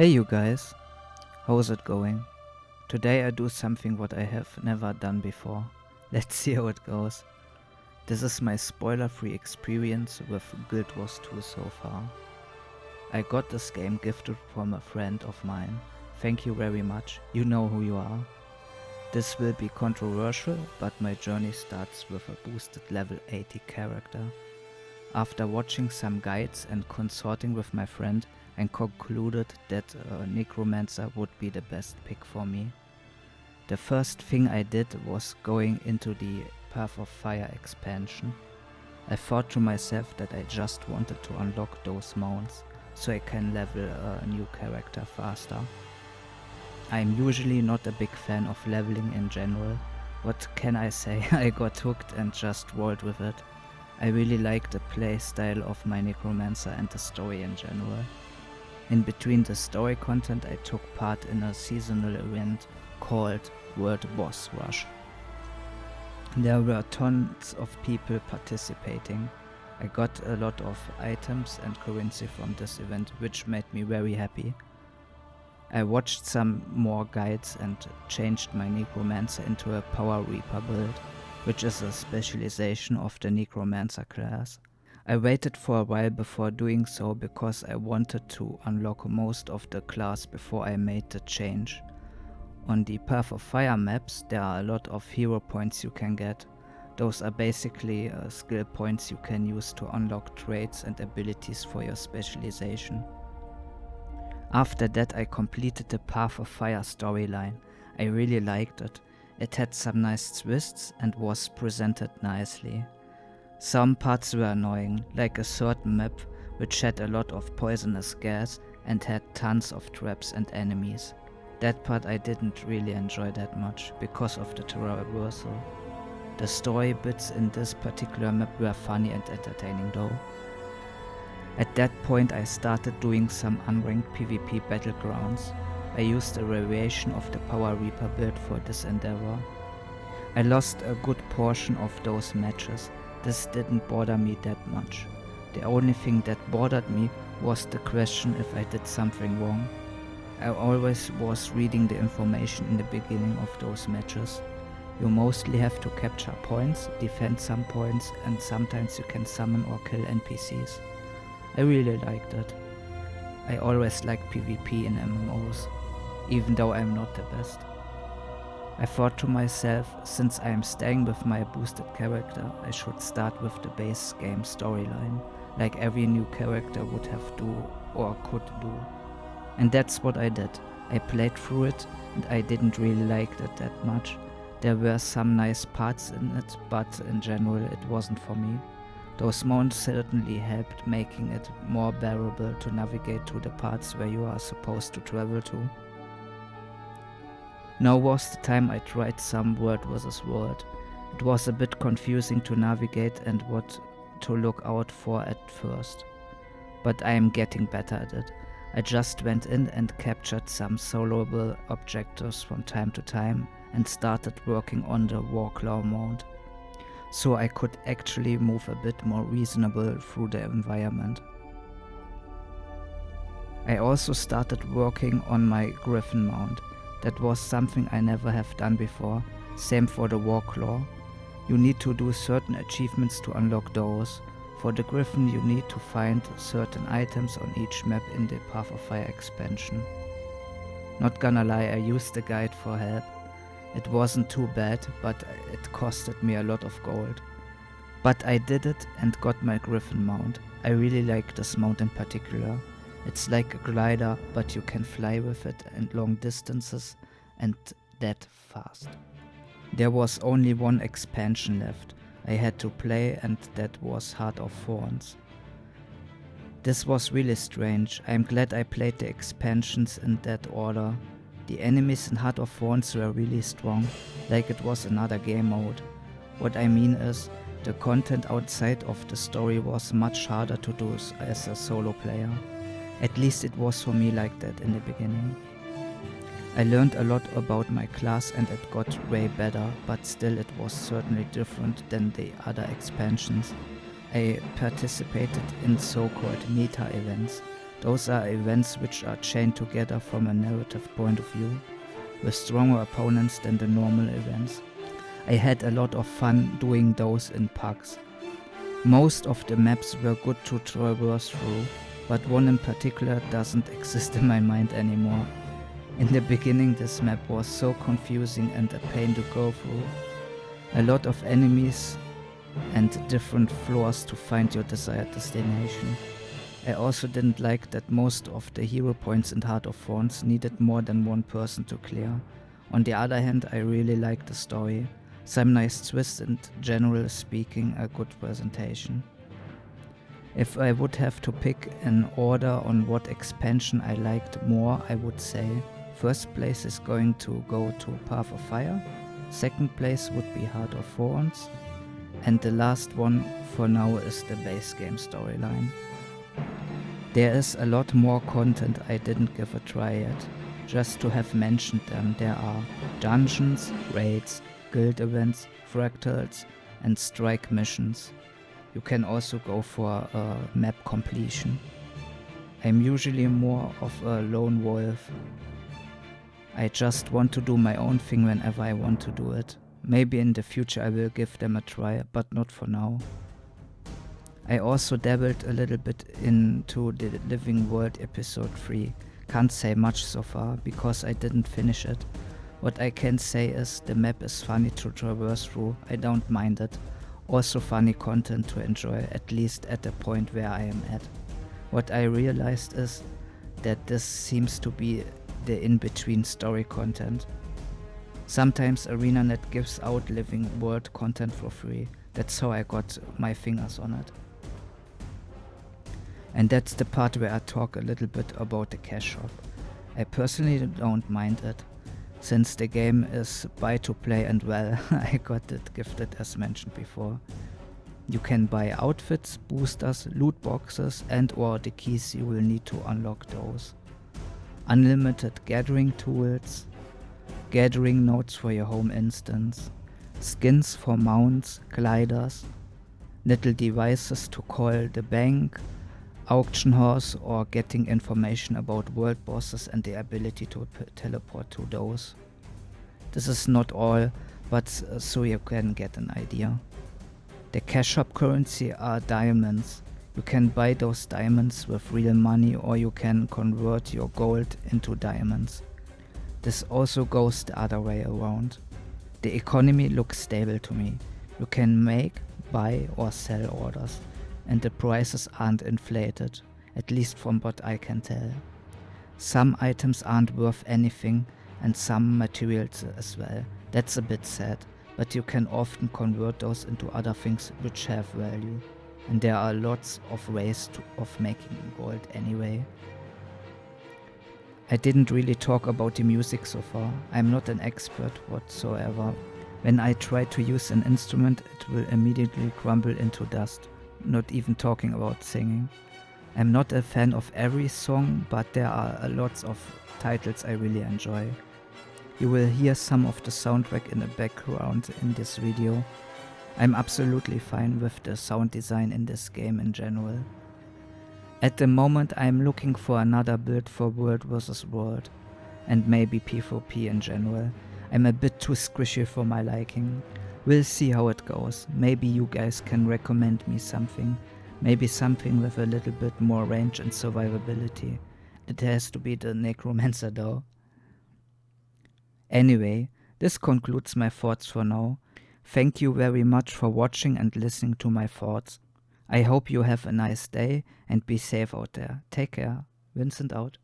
Hey you guys, how's it going? Today I do something what I have never done before. Let's see how it goes. This is my spoiler-free experience with Guild Wars 2 so far. I got this game gifted from a friend of mine. Thank you very much, you know who you are. This will be controversial, but my journey starts with a boosted level 80 character. After watching some guides and consorting with my friend, I concluded that a Necromancer would be the best pick for me. The first thing I did was going into the Path of Fire expansion. I thought to myself that I just wanted to unlock those mounts, so I can level a new character faster. I'm usually not a big fan of leveling in general. What can I say, I got hooked and just rolled with it. I really like the play style of my Necromancer and the story in general. In between the story content I took part in a seasonal event called World Boss Rush. There were tons of people participating. I got a lot of items and currency from this event, which made me very happy. I watched some more guides and changed my Necromancer into a Power Reaper build, which is a specialization of the Necromancer class. I waited for a while before doing so because I wanted to unlock most of the class before I made the change. On the Path of Fire maps there are a lot of hero points you can get. Those are basically skill points you can use to unlock traits and abilities for your specialization. After that I completed the Path of Fire storyline. I really liked it. It had some nice twists and was presented nicely. Some parts were annoying, like a certain map which had a lot of poisonous gas and had tons of traps and enemies. That part I didn't really enjoy that much because of the traversal. The story bits in this particular map were funny and entertaining though. At that point I started doing some unranked PvP Battlegrounds. I used a variation of the Power Reaper build for this endeavor. I lost a good portion of those matches. This didn't bother me that much. The only thing that bothered me was the question if I did something wrong. I always was reading the information in the beginning of those matches. You mostly have to capture points, defend some points, and sometimes you can summon or kill NPCs. I really liked it. I always liked PvP in MMOs, even though I'm not the best. I thought to myself, since I am staying with my boosted character, I should start with the base game storyline, like every new character would have to or could do. And that's what I did. I played through it and I didn't really like it that much. There were some nice parts in it, but in general it wasn't for me. Those mounts certainly helped making it more bearable to navigate to the parts where you are supposed to travel to. Now was the time I tried some World vs World. It was a bit confusing to navigate and what to look out for at first. But I am getting better at it. I just went in and captured some soloable objectives from time to time and started working on the Warclaw mount, so I could actually move a bit more reasonable through the environment. I also started working on my Griffon mount. That was something I never have done before, same for the Warclaw. You need to do certain achievements to unlock those. For the Griffon you need to find certain items on each map in the Path of Fire expansion. Not gonna lie, I used the guide for help. It wasn't too bad, but it costed me a lot of gold. But I did it and got my Griffon mount. I really like this mount in particular. It's like a glider, but you can fly with it and long distances and that fast. There was only one expansion left I had to play, and that was Heart of Thorns. This was really strange. I'm glad I played the expansions in that order. The enemies in Heart of Thorns were really strong, like it was another game mode. What I mean is, the content outside of the story was much harder to do as a solo player. At least it was for me like that in the beginning. I learned a lot about my class and it got way better, but still it was certainly different than the other expansions. I participated in so-called meta events. Those are events which are chained together from a narrative point of view, with stronger opponents than the normal events. I had a lot of fun doing those in packs. Most of the maps were good to traverse through, but one in particular doesn't exist in my mind anymore. In the beginning this map was so confusing and a pain to go through. A lot of enemies and different floors to find your desired destination. I also didn't like that most of the hero points in Heart of Thorns needed more than one person to clear. On the other hand, I really liked the story. Some nice twists and, generally speaking, a good presentation. If I would have to pick an order on what expansion I liked more, I would say first place is going to go to Path of Fire, second place would be Heart of Thorns, and the last one for now is the base game storyline. There is a lot more content I didn't give a try yet. Just to have mentioned them, there are dungeons, raids, guild events, fractals, and strike missions. You can also go for a map completion. I'm usually more of a lone wolf. I just want to do my own thing whenever I want to do it. Maybe in the future I will give them a try, but not for now. I also dabbled a little bit into the Living World episode 3. Can't say much so far because I didn't finish it. What I can say is the map is funny to traverse through, I don't mind it. Also funny content to enjoy, at least at the point where I am at. What I realized is that this seems to be the in-between story content. Sometimes ArenaNet gives out Living World content for free. That's how I got my fingers on it. And that's the part where I talk a little bit about the cash shop. I personally don't mind it, since the game is buy to play and well, I got it gifted as mentioned before. You can buy outfits, boosters, loot boxes and or the keys you will need to unlock those. Unlimited gathering tools, gathering nodes for your home instance, skins for mounts, gliders, little devices to call the bank, auction house or getting information about world bosses and the ability to teleport to those. This is not all, but so you can get an idea. The cash shop currency are diamonds. You can buy those diamonds with real money or you can convert your gold into diamonds. This also goes the other way around. The economy looks stable to me. You can make, buy or sell orders. And the prices aren't inflated, at least from what I can tell. Some items aren't worth anything and some materials as well. That's a bit sad, but you can often convert those into other things which have value. And there are lots of ways of making gold anyway. I didn't really talk about the music so far. I'm not an expert whatsoever. When I try to use an instrument, it will immediately crumble into dust. Not even talking about singing. I'm not a fan of every song, but there are lots of titles I really enjoy. You will hear some of the soundtrack in the background in this video. I'm absolutely fine with the sound design in this game in general. At the moment I'm looking for another build for World vs World and maybe PvP in general. I'm a bit too squishy for my liking. We'll see how it goes. Maybe you guys can recommend me something. Maybe something with a little bit more range and survivability. It has to be the Necromancer though. Anyway, this concludes my thoughts for now. Thank you very much for watching and listening to my thoughts. I hope you have a nice day and be safe out there. Take care. Vincent out.